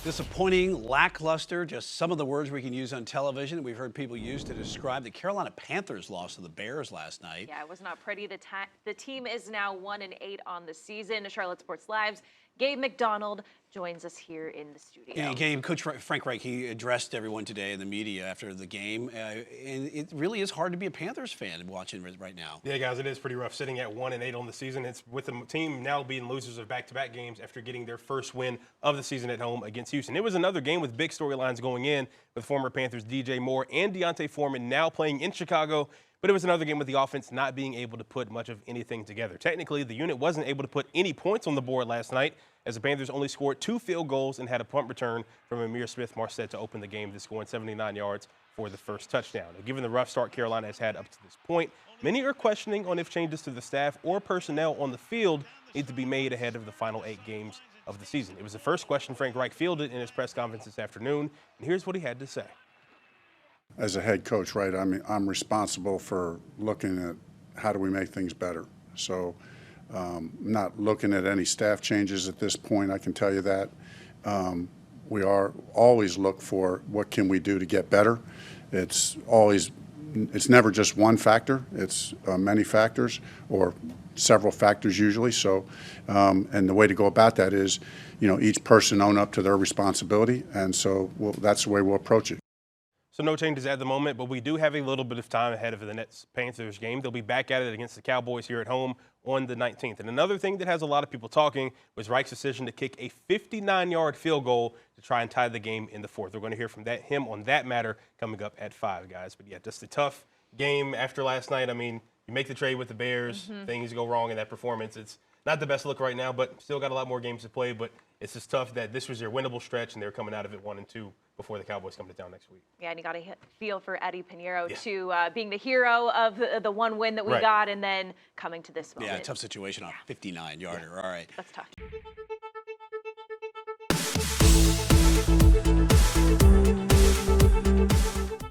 Disappointing, lackluster, just some of the words we can use on television we've heard people use to describe the Carolina Panthers loss to the Bears last night. Yeah, it was not pretty. The team is now 1-8 on the season. Charlotte Sports Live's Gabe McDonald joins us here in the studio. And Gabe, Coach Frank Reich, he addressed everyone today in the media after the game, and it really is hard to be a Panthers fan watching right now. Yeah, guys, it is pretty rough sitting at 1-8 on the season. It's with the team now being losers of back-to-back games after getting their first win of the season at home against Houston. It was another game with big storylines going in, with former Panthers DJ Moore and Deontay Foreman now playing in Chicago. But it was another game with the offense not being able to put much of anything together. Technically, the unit wasn't able to put any points on the board last night, as the Panthers only scored 2 field goals and had a punt return from Amir Smith-Marset to open the game, to scoring 79 yards for the first touchdown. Now, given the rough start Carolina has had up to this point, many are questioning on if changes to the staff or personnel on the field need to be made ahead of the final 8 games of the season. It was the first question Frank Reich fielded in his press conference this afternoon, and here's what he had to say. As a head coach, right, I'm responsible for looking at how do we make things better. So not looking at any staff changes at this point, I can tell you that. We are always look for what can we do to get better. It's never just one factor. It's many factors, or several factors usually. So, and the way to go about that is, each person own up to their responsibility, and so that's the way we'll approach it. So no changes at the moment, but we do have a little bit of time ahead of the next Panthers game. They'll be back at it against the Cowboys here at home on the 19th. And another thing that has a lot of people talking was Reich's decision to kick a 59-yard field goal to try and tie the game in the fourth. We're going to hear from him on that matter coming up at 5, guys. But yeah, just a tough game after last night. I mean, you make the trade with the Bears, things go wrong in that performance. It's not the best look right now, but still got a lot more games to play. But it's just tough that this was their winnable stretch, and they're coming out of it 1-2 before the Cowboys come to town next week. Yeah, and you got to feel for Eddie Pinheiro, too, being the hero of the one win that we got, and then coming to this moment. Yeah, tough situation on a 59-yarder. All right. That's tough.